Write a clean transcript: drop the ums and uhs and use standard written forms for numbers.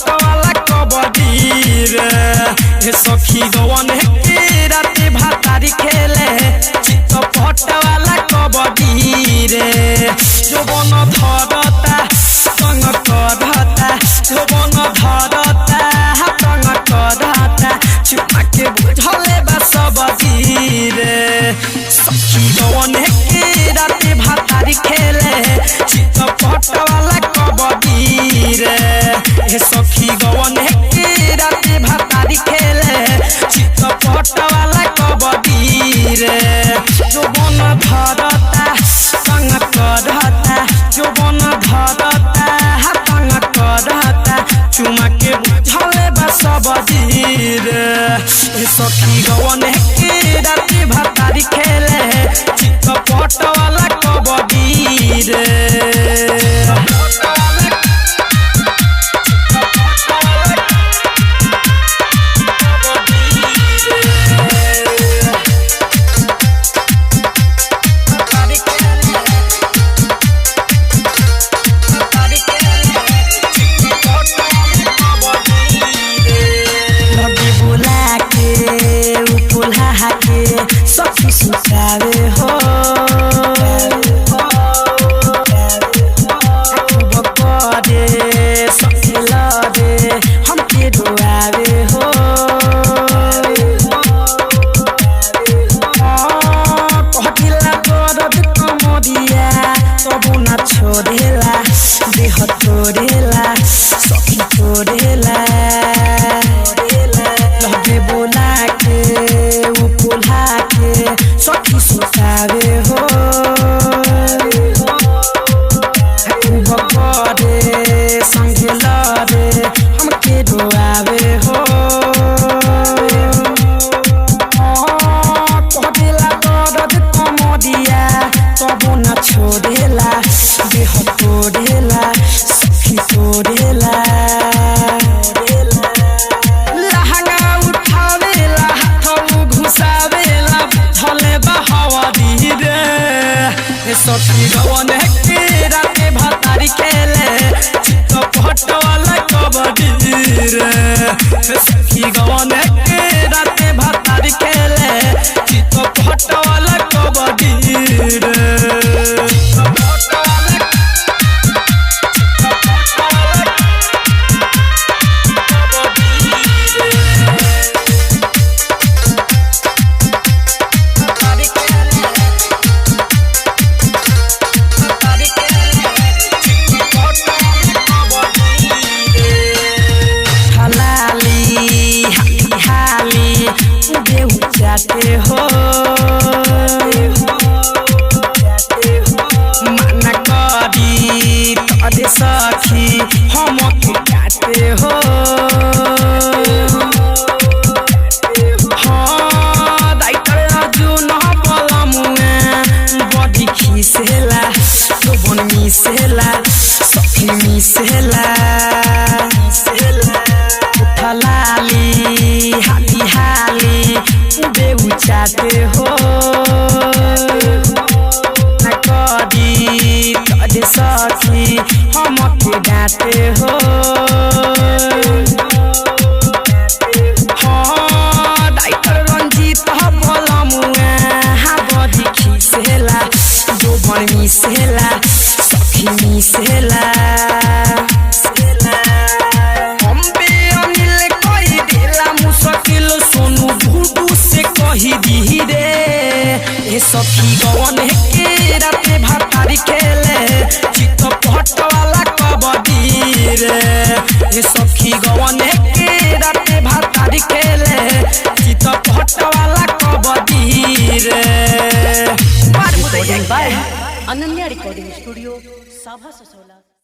पट वाला कबड्डी रे हे सखी गवन के राते भातारी खेले चित पट वाला कबड्डी रे जोबन धरता संग करता जोबन धरता संग करता चुमा के बुझले बा सब रे सखी गवन के राते भातारी खेले चित पट वाला कबड्डी रे हे सखी गवन के राते भातारी खेले चित पट वाला कबड्डी रे जोबन धरता संग करता जोबन धरता संग करता चुमा के बुझले बा सब रे हे सखी गवन के राते भातारी खेले चित पट वाला कबड्डी रे सखी सुतावे हो बकरे सखी लड़े हमके डुआवे हो कहला दर्द कमरिया तबु ना छोड़ेला देह तोड़ेला सखी तोड़ेला लगे बोला के उपुला के सखी सुतावे हो बकरे संगे लड़े हमके डुआवे हो कहला दर्द कमरिया तबु ना छोड़ेला देह तोड़ेला सखी तोड़ेला लहंगा उठावेला हाथ घुसावेला भले बहावरी रे सखी गवन के राते भातारी खेले चित पट वाला कबड्डी रे सखी गवन के राते भातारी खेले चित पट वाला कबड्डी रे जाते हो मना करी तोरे सखी हम काटे हो हाँ दाइतर अर्जुन बलमुआ बड़ी खिसेला जोबन मिसेला सखी मिसेला उठलाली हाली हाली जाते हो न करी तोरे सखी हमके डांटे हो हाँ डाइटर रंजीत बलमुआ बड़ी खिसेला जोबन मिसेला सखी मिसेला मुश्किल सोनू भूडू से कही दी रे सखी गवन के राते भातारी खेले चित पट वाला कबड्डी रे सखी गवन के राते भातारी खेले चित पट वाला कबड्डी रे अनन्या रिकॉर्डिंग स्टूडियो साभा ससोला।